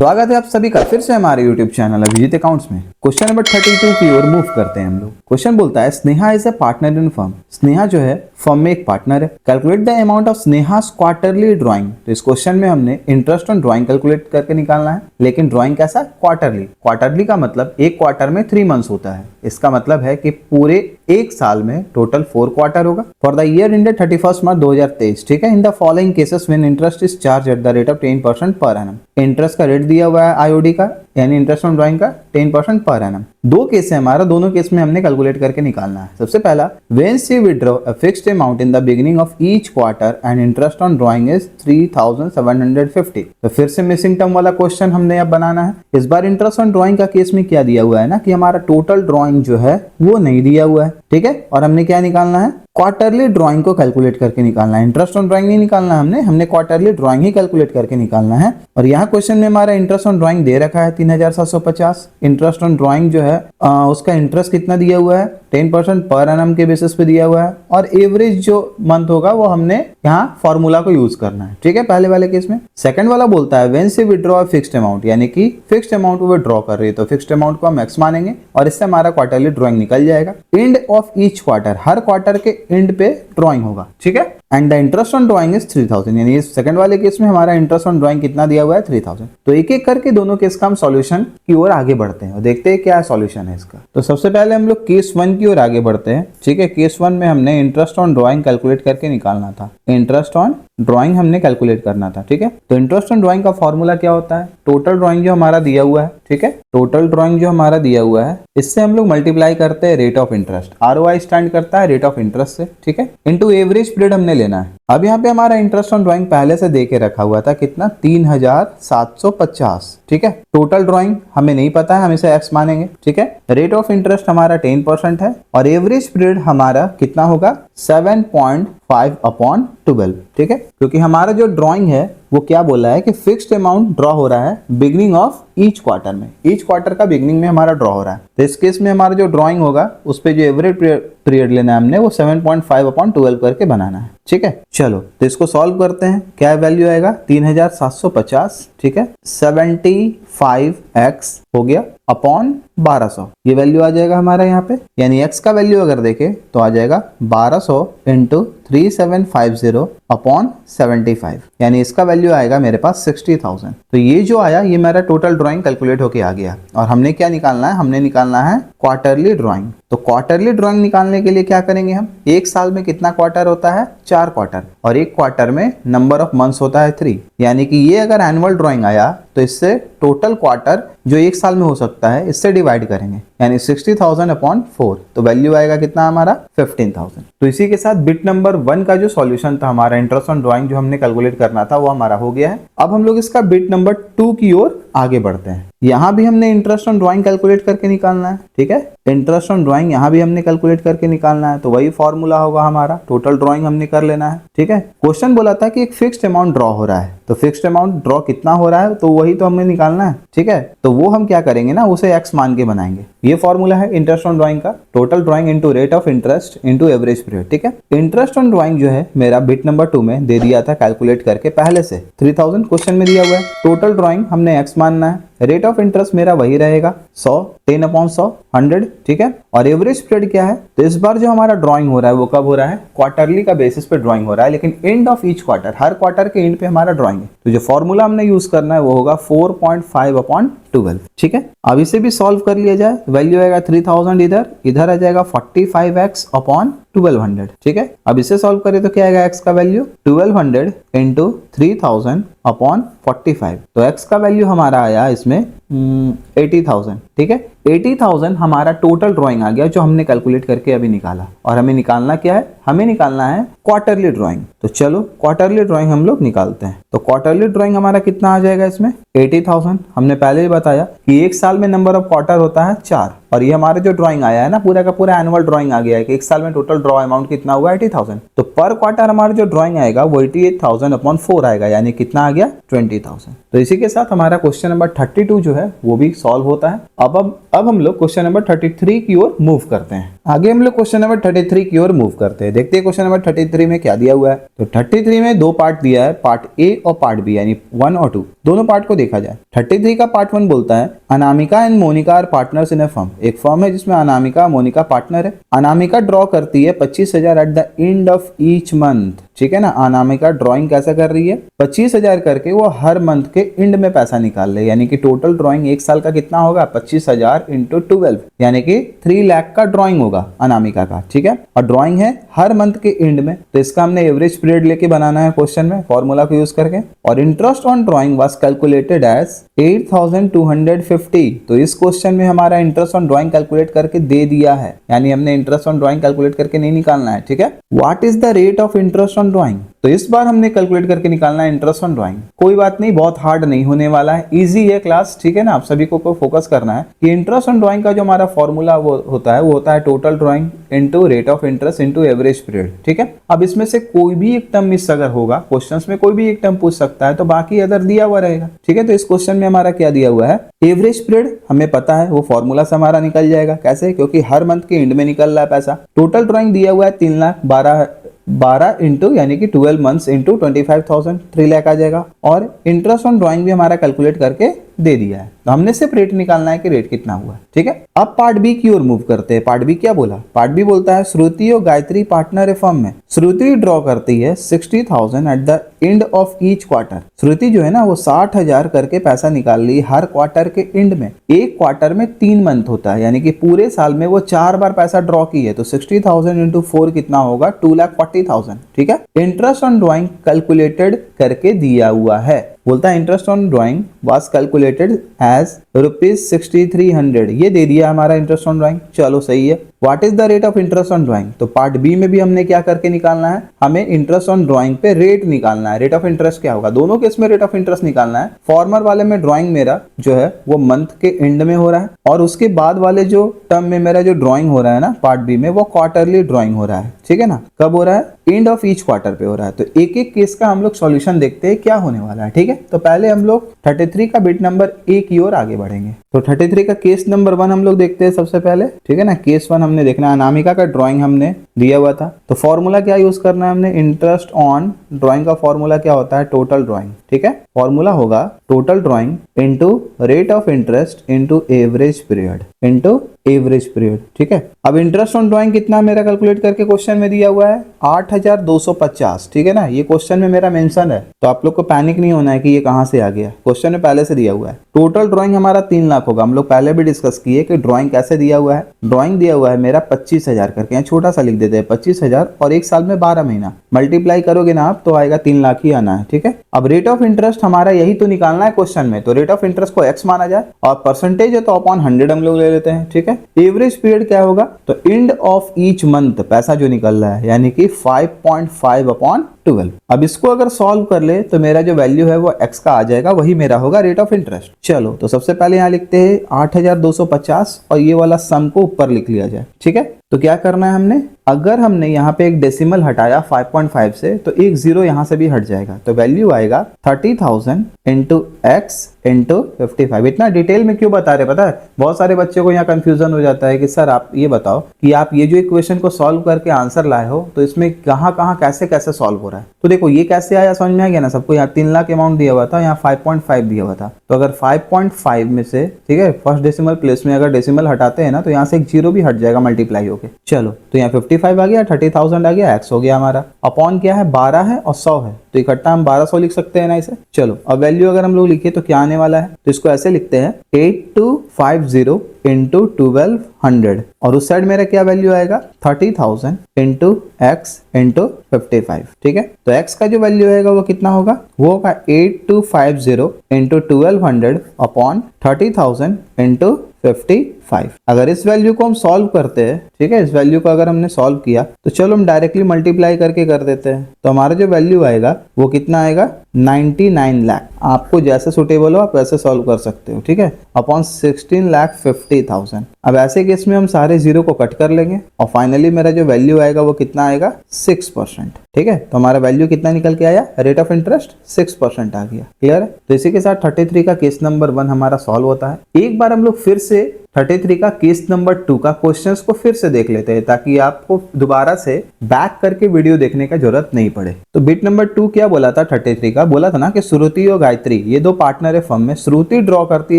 स्वागत है आप सभी का फिर से हमारे YouTube चैनल अभिजीत अकाउंट्स में। क्वेश्चन नंबर 32 की ओर मूव करते हैं हम लोग। क्वेश्चन बोलता है Sneha is a partner in firm. Sneha जो है फर्म में एक पार्टनर है। Calculate the amount of Sneha's quarterly drawing. तो इस क्वेश्चन में हमने इंटरेस्ट ऑन ड्राइंग कैलकुलेट करके निकालना है, लेकिन ड्राइंग कैसा? क्वार्टरली। क्वार्टरली का मतलब एक क्वार्टर में 3 मंथ्स होता है। इसका मतलब है कि पूरे एक साल में टोटल 4 क्वार्टर होगा। फॉर द ईयर एंडेड 31 मार्च 2023। ठीक है। In the following cases when interest is charge at the rate of 10% per annum. Interest का रेट दिया हुआ है आईओडी का, यानी इंटरेस्ट ऑन ड्राइंग का 10% पर एनम। दो केस है हमारा, दोनों केस में हमने कैलकुलेट करके निकालना है। सबसे पहला, when she withdraw a fixed amount in the beginning of each quarter and interest on drawing is 3750। तो फिर से मिसिंग टर्म वाला क्वेश्चन हमने अब बनाना है। इस बार इंटरेस्ट ऑन ड्राइंग का केस में क्या दिया हुआ है ना कि हमारा टोटल ड्राइंग जो है वो नहीं दिया हुआ है। ठीक है। और हमने क्या निकालना है? क्वार्टरली ड्राइंग को कैलकुलेट करके निकालना है। इंटरेस्ट ऑन ड्राइंग नहीं निकालना है हमने क्वार्टरली ड्राइंग ही कैलकुलेट करके निकालना है। और यहाँ क्वेश्चन में हमारा इंटरेस्ट ऑन ड्राइंग दे रखा है 3750। इंटरेस्ट ऑन ड्राइंग जो है उसका इंटरेस्ट कितना दिया हुआ है? 10% पर एनम के बेसिस पे दिया हुआ है। और एवरेज जो मंथ होगा वो हमने यहाँ फॉर्मूला को यूज करना है। ठीक है, पहले वाले केस में। सेकंड वाला बोलता है when she withdraw fixed amount, यानी कि फिक्स्ड अमाउंट वो विथड्रॉ कर रही है, तो फिक्स्ड अमाउंट को हम एक्स मानेंगे और इससे हमारा क्वार्टरली ड्राइंग निकल जाएगा। And of each quarter, her quarter के एंड पे ड्राइंग होगा। ठीक है। And the interest on drawing is 3000, यानी इस सेकंड वाले केस में हमारा इंटरेस्ट ऑन ड्राइंग कितना दिया हुआ है? 3000। तो एक एक करके दोनों केस का हम सॉल्यूशन की ओर आगे बढ़ते हैं और देखते हैं क्या सॉल्यूशन है इसका। तो सबसे पहले हम लोग केस 1 की ओर आगे बढ़ते हैं। ठीक है। केस 1 में हमने इंटरेस्ट ऑन ड्राइंग कैलकुलेट करके निकालना था। इंटरेस्ट ऑन ड्राइंग हमने कैलकुलेट करना था। ठीक है। तो इंटरेस्ट ऑन ड्राइंग का फॉर्मूला क्या होता है? टोटल ड्राइंग जो हमारा दिया हुआ है, ठीक है, टोटल ड्राइंग जो हमारा दिया हुआ है इससे हम लोग मल्टीप्लाई करते हैं rate of interest. ROI stand करता है रेट ऑफ इंटरेस्ट से। ठीक है। इनटू एवरेज पीरियड हमने लेना है। अब यहाँ पे हमारा इंटरेस्ट ऑन ड्राइंग पहले से दे के रखा हुआ था कितना? 3750। ठीक है। टोटल ड्राइंग हमें नहीं पता है, हम इसे एक्स मानेंगे। ठीक है। रेट ऑफ इंटरेस्ट हमारा 10% है और एवरेज पीरियड हमारा कितना होगा? 7.5/12। ठीक है। क्योंकि हमारा जो ड्राइंग है वो क्या बोला है कि फिक्स्ड अमाउंट ड्रॉ हो रहा है बिगिनिंग ऑफ ईच क्वार्टर में। ईच क्वार्टर का बिगिनिंग में हमारा ड्रॉ हो रहा है। तो इस केस में हमारा जो ड्राइंग होगा उस पे जो एवरेज पीरियड लेना है हमने वो 7.5/12 करके बनाना है। ठीक है। चलो तो इसको सॉल्व करते हैं। क्या वैल्यू आएगा? 3750। ठीक है। 75x हो गया अपॉन 1200। ये वैल्यू आ जाएगा हमारा यहाँ पे, यानी x का वैल्यू अगर देखें तो आ जाएगा 1200 इंटू 3750 अपॉन 75, यानी इसका वैल्यू आएगा मेरे पास 60,000। तो ये जो आया ये मेरा टोटल ड्राइंग कैलकुलेट होके आ गया। और हमने क्या निकालना है? हमने निकालना है क्वार्टरली ड्राइंग। तो क्वार्टरली ड्राइंग निकालने के लिए क्या करेंगे हम? एक साल में कितना क्वार्टर होता है? 4 क्वार्टर। और एक क्वार्टर में नंबर ऑफ मंथ्स होता है 3, यानी कि ये अगर एनुअल ड्राइंग आया तो इससे टोटल क्वार्टर जो एक साल में हो सकता है इससे डिवाइड करेंगे, यानी 60,000 अपॉन 4। तो वैल्यू आएगा कितना हमारा? 15,000। तो इसी के साथ बिट नंबर 1 का जो सॉल्यूशन था हमारा इंटरेस्ट ऑन ड्राइंग जो हमने कैलकुलेट करना था वो हमारा हो गया है। अब हम लोग इसका बिट नंबर 2 की ओर आगे बढ़ते हैं। यहाँ भी हमने इंटरेस्ट ऑन ड्राइंग कैलकुलेट करके निकालना है। ठीक है। इंटरेस्ट ऑन ड्राइंग यहाँ भी हमने कैलकुलेट करके निकालना है। तो वही फॉर्मूला होगा हमारा, टोटल ड्राइंग हमने कर लेना है। ठीक है। क्वेश्चन बोला था कि एक फिक्स्ड अमाउंट ड्रॉ हो रहा है, तो फिक्स्ड अमाउंट ड्रॉ कितना हो रहा है तो वही तो हमें निकालना है। ठीक है। तो वो हम क्या करेंगे ना, उसे एक्स मान के बनाएंगे। ये फॉर्मूला है इंटरेस्ट ऑन ड्राइंग का, total drawing into rate of interest into average period. ठीक है। इंटरेस्ट ऑन ड्राइंग जो है मेरा बिट नंबर 2 में दे दिया था कैलकुलेट करके पहले से 3000 क्वेश्चन में दिया हुआ है। टोटल ड्राइंग हमने एक्स मानना है। रेट ऑफ इंटरेस्ट मेरा वही रहेगा 100, 10/100, 100। ठीक है। और एवरेज पीरियड क्या है? तो इस बार जो हमारा ड्राइंग हो रहा है वो कब हो रहा है? क्वार्टरली का बेसिस पे ड्राइंग हो रहा है, लेकिन and of each quarter, her quarter के एंड पे हमारा ड्राइंग है। तो जो फॉर्मूला हमने यूज करना है वो होगा 4.5/12। ठीक है। अब इसे भी सॉल्व कर लिया जाए। वैल्यू आएगा 3000, इधर आ जाएगा 45x अपॉन 1200। ठीक है। अब इसे सॉल्व करें तो क्या आएगा? x का वैल्यू 1200 इंटू 3000 अपॉन 45। तो x का वैल्यू हमारा आया इसमें 80,000। ठीक है। 80,000 हमारा टोटल ड्राइंग आ गया जो हमने कैलकुलेट करके अभी निकाला। और हमें निकालना क्या है? हमें निकालना है क्वार्टरली ड्राइंग। तो चलो क्वार्टरली ड्राइंग हम लोग निकालते हैं। तो क्वार्टरली ड्राइंग हमारा कितना आ जाएगा इसमें? 80,000। हमने पहले ही बताया कि एक साल में नंबर ऑफ क्वार्टर होता है 4, और ये हमारा जो ड्राइंग आया है ना पूरा का पूरा एनुअल ड्राइंग आ गया है कि एक साल में टोटल ड्रॉ अमाउंट कितना हुआ? 80,000। तो पर क्वार्टर हमारा जो ड्राइंग आएगा वो 88,000 अपॉन 4 आएगा, यानी कितना आ गया? 20,000। तो इसी के साथ हमारा क्वेश्चन नंबर 32 जो है वो भी सॉल्व होता है। अब हम लोग क्वेश्चन नंबर 33 की ओर मूव करते हैं। आगे हम लोग क्वेश्चन नंबर 33 की ओर मूव करते हैं। देखते हैं क्वेश्चन नंबर 33 में क्या दिया हुआ है। तो 33 में दो पार्ट दिया है, पार्ट ए और पार्ट बी, यानी 1 और 2 दोनों पार्ट को देखा जाए। 33 का पार्ट 1 बोलता है Anamika and Monica are partners in a firm. एक फर्म है जिसमें अनामिका मोनिका पार्टनर है। अनामिका ड्रॉ करती है 25,000 eight the end of each month. ठीक है ना, अनामिका ड्राइंग कैसा कर रही है, 25,000 करके वो हर मंथ के एंड में पैसा निकाल रही है। यानी कि टोटल ड्राइंग एक साल का कितना होगा, 25,000 इंटू 12, यानी कि 3 लाख का ड्राइंग होगा अनामिका का। ठीक है, और ड्राइंग है हर मंथ के एंड में, तो इसका हमने एवरेज पीरियड लेके बनाना है क्वेश्चन में फॉर्मूला को यूज करके। और interest on drawing was calculated as 8,250। तो इस क्वेश्चन में हमारा इंटरेस्ट ऑन ड्राइंग कैलकुलेट करके दे दिया है, यानी हमने इंटरेस्ट ऑन ड्राइंग कैलकुलेट करके नहीं निकालना है। ठीक है, what is the rate of interest on drawing, तो इस बार हमने कैलकुलेट करके निकालना है इंटरेस्ट ऑन ड्राइंग। कोई बात नहीं, बहुत हार्ड नहीं होने वाला है, इजी है क्लास। ठीक है ना, आप सभी को फोकस करना है कि इंटरेस्ट ऑन ड्राइंग का जो हमारा फॉर्मूला वो होता है total drawing into rate of interest into average period. ठीक है, अब इसमें से कोई भी एक टर्म मिस अगर होगा, क्वेश्चंस में कोई भी एक टर्म पूछ सकता है, तो बाकी अदर दिया हुआ रहेगा। ठीक है, तो इस क्वेश्चन में हमारा क्या दिया हुआ है, एवरेज पीरियड हमें पता है, वो फॉर्मूला से हमारा निकल जाएगा। कैसे, क्योंकि हर मंथ के एंड में निकल रहा है पैसा। टोटल ड्राइंग दिया हुआ है 3,12,12 इंटू यानी कि 12 मंथ्स इंटू 25,000, 3 लाख आ जाएगा। और इंटरेस्ट ऑन ड्राइंग भी हमारा कैलकुलेट करके दे दिया है, तो हमने सिर्फ रेट निकालना है कि रेट कितना हुआ है। ठीक है, अब पार्ट बी की ओर मूव करते हैं। पार्ट बी क्या बोला, पार्ट बी बोलता है श्रुति और गायत्री पार्टनर है फर्म में। श्रुति ड्रॉ करती है 60,000 at the end of each quarter. Shruti जो है ना वो 60,000 करके पैसा निकाल ली हर क्वार्टर के एंड में। एक क्वार्टर में 3 मंथ होता है, यानी कि पूरे साल में वो 4 बार पैसा ड्रॉ की है, तो 60,000 इंटू 4 कितना होगा, 2,40,000। ठीक है, इंटरेस्ट ऑन ड्राइंग कैलकुलेटेड करके दिया हुआ है। बोलता है interest on drawing was calculated as ₹6,300। ये दे दिया हमारा इंटरेस्ट ऑन ड्राइंग, चलो सही है। What is the rate of interest on drawing, तो पार्ट बी में भी हमने क्या करके निकालना है, हमें इंटरेस्ट ऑन ड्राइंग पे रेट निकालना है। रेट ऑफ इंटरेस्ट क्या होगा, दोनों केस में रेट ऑफ इंटरेस्ट निकालना है। फॉर्मर वाले में ड्राइंग मेरा जो है वो मंथ के एंड में हो रहा है, और उसके बाद वाले जो टर्म में मेरा जो ड्राइंग हो रहा है ना पार्ट बी में, वो क्वार्टरली ड्राइंग हो रहा है। ठीक है ना, कब हो रहा है, एंड ऑफ ईच क्वार्टर पे हो रहा है। तो एक एक केस का हम लोग सॉल्यूशन देखते हैं क्या होने वाला है। ठीक है, तो पहले हम लोग 33 का बिट नंबर ए की ओर आगे बढ़ेंगे। तो 33 का केस नंबर 1 हम लोग देखते हैं सबसे पहले। ठीक है ना, केस 1 हमने देखना है, अनामिका का ड्राइंग हमने दिया हुआ था, तो फॉर्मूला क्या यूज करना है हमने, इंटरेस्ट ऑन ड्राइंग का फॉर्मूला क्या होता है, टोटल ड्राइंग। ठीक है, फॉर्मूला होगा total drawing into rate of interest into average period into average period. ठीक है, अब इंटरेस्ट ऑन ड्राइंग कितना मेरा कैलकुलेट करके क्वेश्चन में दिया हुआ है, 8,250। ठीक है ना, ये क्वेश्चन में मेरा मेंशन है, तो आप लोग को पैनिक नहीं होना है कि ये कहां से आ गया, क्वेश्चन में पहले से दिया हुआ है। टोटल ड्राइंग हमारा 3 लाख होगा। हम लोग पहले भी डिस्कस किए कि ड्राइंग कैसे दिया हुआ है। ड्राइंग दिया हुआ है मेरा 25,000 करके, यहाँ छोटा सा लिख देते हैं 25,000, और एक साल में 12 महीना मल्टीप्लाई करोगे ना आप तो आएगा 3 लाख ही आना है। ठीक है, अब रेट ऑफ इंटरेस्ट हमारा यही तो निकालना है क्वेश्चन में, तो रेट ऑफ इंटरेस्ट को एक्स माना जाए, और परसेंटेज है तो अपॉन 100 हम लोग ले लेते हैं। ठीक है, एवरेज पीरियड क्या होगा, तो एंड ऑफ ईच मंथ पैसा जो निकल रहा है, यानी कि 5.5 अपॉन 12। अब इसको अगर सॉल्व कर ले तो मेरा जो वैल्यू है वो x का आ जाएगा, वही मेरा होगा रेट ऑफ इंटरेस्ट। चलो, तो सबसे पहले यहाँ लिखते हैं 8,250 और ये वाला सम को ऊपर लिख लिया जाए। ठीक है, तो क्या करना है हमने, अगर हमने यहाँ पे एक डेसिमल हटाया 5.5 से, तो एक जीरो यहाँ से भी हट जाएगा, तो वैल्यू आएगा 30,000 इंटू एक्स इंटू 55। इतना डिटेल में क्यों बता रहे पता है, बहुत सारे बच्चों को यहाँ कंफ्यूजन हो जाता है कि सर आप ये बताओ कि आप ये जो इक्वेशन को सॉल्व करके आंसर लाए हो, तो इसमें कहाँ कहाँ कैसे कैसे सॉल्व हो रहा है। तो देखो ये कैसे आया, समझ में आ गया ना सबको। यहाँ 3 लाख अमाउंट दिया हुआ था, यहाँ 5.5 दिया हुआ था, तो अगर 5.5 में से, ठीक है, फर्स्ट डेसिमल प्लेस में अगर डेसिमल हटाते हैं ना, तो यहाँ से एक जीरो भी हट जाएगा मल्टीप्लाई होके। चलो, तो यहाँ 55 आ गया, 30,000 आ गया, एक्स हो गया हमारा, अपॉन क्या है 12 है और 100 है, तो इकट्ठा हम 1200 लिख सकते हैं ना इसे। चलो, अब वैल्यू अगर हम लोग लिखे तो क्या आने वाला है, तो इसको ऐसे लिखते हैं 8250 इंटू 1200, और उस साइड मेरा क्या वैल्यू आएगा 30,000 इंटू एक्स इंटू 55। ठीक है, तो x का जो वैल्यू आएगा वो कितना होगा, वो होगा 8250 इंटू 1200 अपॉन 30,000 इंटू 55। अगर इस वैल्यू को हम सॉल्व करते हैं, ठीक है, इस वैल्यू को अगर हमने सॉल्व किया तो चलो हम डायरेक्टली मल्टीप्लाई करके कर देते हैं, तो हमारा जो वैल्यू आएगा वो कितना आएगा 99 लाख। आपको जैसे सुटेबल हो आप वैसे सॉल्व कर सकते हो। ठीक है, अपॉन 16,50,000। अब ऐसे केस में हम सारे जीरो को कट कर लेंगे और फाइनली मेरा जो वैल्यू आएगा वो कितना आएगा 6%। ठीक है, तो हमारा वैल्यू कितना निकल के आया, रेट ऑफ इंटरेस्ट 6% आ गया। क्लियर है, तो इसी के साथ 33 का केस नंबर 1 हमारा सॉल्व होता है। एक बार हम लोग फिर से 33 का केस नंबर 2 का क्वेश्चंस को फिर से देख लेते हैं ताकि आपको दोबारा से बैक करके वीडियो देखने का जरूरत नहीं पड़े। तो बिट नंबर 2 क्या बोला था 33 का, बोला था ना कि श्रुति और गायत्री ये दो पार्टनर है फर्म में। श्रुति ड्रॉ करती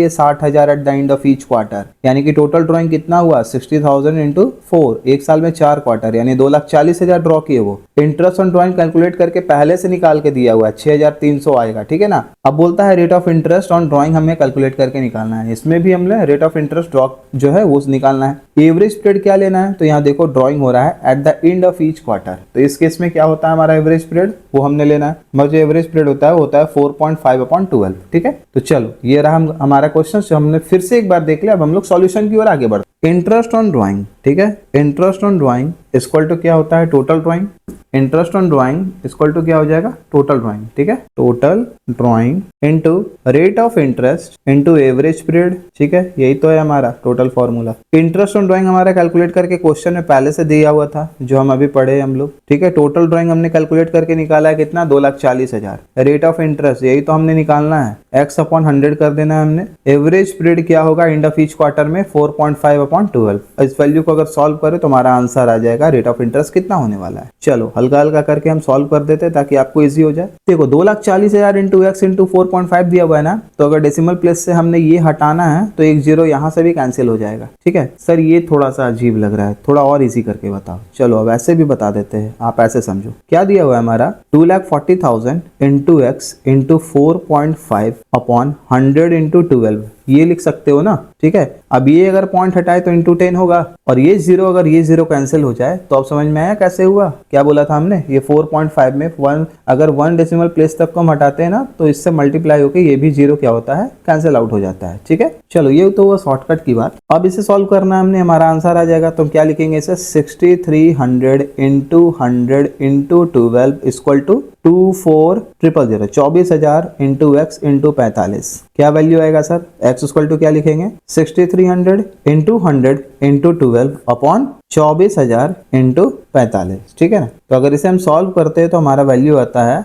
है 60,000 at the end of each quarter, यानी कि टोटल ड्रॉइंग कितना हुआ 60,000 इंटू 4, एक साल में 4 क्वार्टर यानी 2,40,000 ड्रॉ किए वो। इंटरेस्ट ऑन ड्रॉइंग कैलकुलेट करके पहले से निकाल के दिया हुआ है 6,300 आएगा, ठीक है ना। अब बोलता है rate of interest on drawing हमें कैलकुलेट करके निकालना है। इसमें भी हमने रेट ऑफ इंटरेस्ट ड्रॉ जो है वो निकालना है। एवरेज पीरियड क्या लेना है, तो यहाँ देखो ड्रॉइंग हो रहा है eight the end of each quarter, तो इस केस में क्या होता है हमारा एवरेज पीरियड वो हमने लेना है। हमारा जो एवरेज पीरियड होता है वो होता है 4.5/12, ठीक है। तो चलो ये रहा हमारा क्वेश्चन जो हमने फिर से एक बार देख लिया। अब हम लोग सॉल्यूशन की ओर आगे बढ़ते। इंटरेस्ट ऑन ड्रॉइंग, ठीक है, interest on drawing equal to क्या होता है total drawing. Interest on drawing equal to क्या हो जाएगा टोटल ड्रॉइंग, ठीक है, total drawing into rate of interest into average period, ठीक है, यही तो है हमारा total formula. Interest on drawing हमारा कैलकुलेट करके क्वेश्चन में पहले से दिया हुआ था जो हम अभी पढ़े हम लोग, ठीक है। टोटल ड्रॉइंग हमने कैलकुलेट करके निकाला है कितना 2,40,000। रेट ऑफ इंटरेस्ट यही तो हमने निकालना है, x/100 कर देना है हमने। एवरेज पीरियड क्या होगा एंड ऑफ ईच क्वार्टर में 4.5/12। इस वैल्यू को अगर सॉल्व करें तो हमारा आंसर आ जाएगा रेट ऑफ इंटरेस्ट कितना होने वाला है। चलो हल्का हल्का करके हम सॉल्व कर देते हैं ताकि आपको इजी हो जाए। देखो 2,40,000 इंटू एक्स इंटू 4.5 दिया हुआ है ना, तो अगर डेसिमल प्लेस से हमने ये हटाना है तो एक जीरो यहाँ से भी कैंसिल हो जाएगा, ठीक है। सर ये थोड़ा सा अजीब लग रहा है, थोड़ा और इजी करके बताओ। चलो अब ऐसे भी बता देते हैं, आप ऐसे समझो। क्या दिया हुआ है हमारा 2,40,000 इंटू एक्स इंटू 4.5/100 इंटू 12, ये लिख सकते हो ना, ठीक है। अब ये अगर पॉइंट हटाए तो इंटू 10 होगा, और ये जीरो अगर ये जीरो कैंसिल हो जाए तो अब समझ में आया कैसे हुआ। क्या बोला था हमने, ये 4.5 में 1 अगर 1 डेसिमल प्लेस तक को हम हटाते हैं ना तो इससे मल्टीप्लाई होकर ये भी जीरो क्या होता है कैंसिल आउट हो जाता है, ठीक है। चलो ये तो हुआ शॉर्टकट की बात। अब इसे सॉल्व करना हमने, हमारा आंसर आ जाएगा। तो क्या लिखेंगे इसे 6300 into 100 into 12 equal to 24,000, 24,000 into X into 45। क्या वैल्यू आएगा सर, एक्स इक्वल टू क्या लिखेंगे 6300 इंटू 100 इंटू 12 अपॉन 24,000 इंटू 45, ठीक है ना। तो अगर इसे हम सॉल्व करते हैं तो हमारा वैल्यू आता है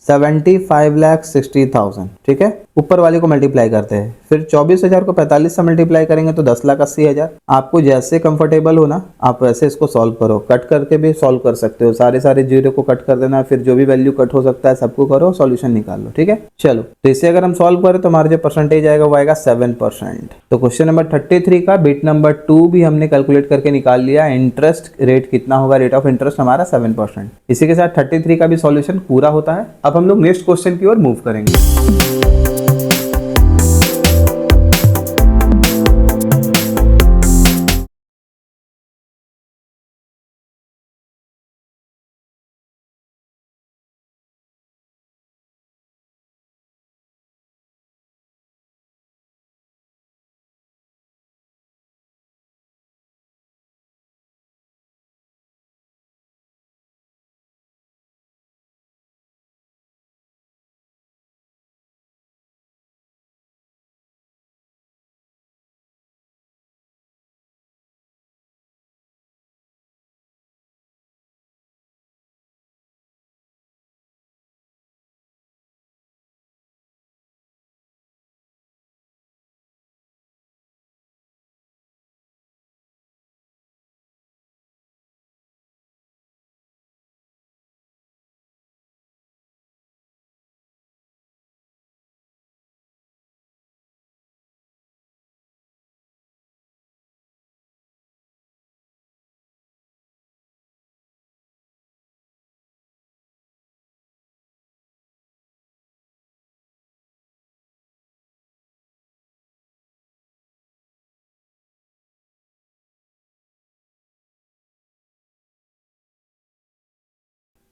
75,60,000, ठीक है। ऊपर वाले को मल्टीप्लाई करते हैं, फिर 24,000 को 45 से मल्टीप्लाई करेंगे तो 10,80,000। आपको जैसे कंफर्टेबल हो ना आप वैसे इसको सॉल्व करो, कट करके भी सॉल्व कर सकते हो, सारे जीरो को कट कर देना, फिर जो भी वैल्यू कट हो सकता है सबको करो, सॉल्यूशन निकाल लो, ठीक है। चलो तो इसे अगर हम सॉल्व करें तो हमारा जो परसेंटेज आएगा वो आएगा 7%। तो क्वेश्चन नंबर 33 का बिट नंबर 2 भी हमने कैलकुलेट करके निकाल लिया। इंटरेस्ट रेट कितना होगा, रेट ऑफ इंटरेस्ट हमारा 7%। इसी के साथ 33 का भी सॉल्यूशन पूरा होता है। अब हम लोग नेक्स्ट क्वेश्चन की ओर मूव करेंगे।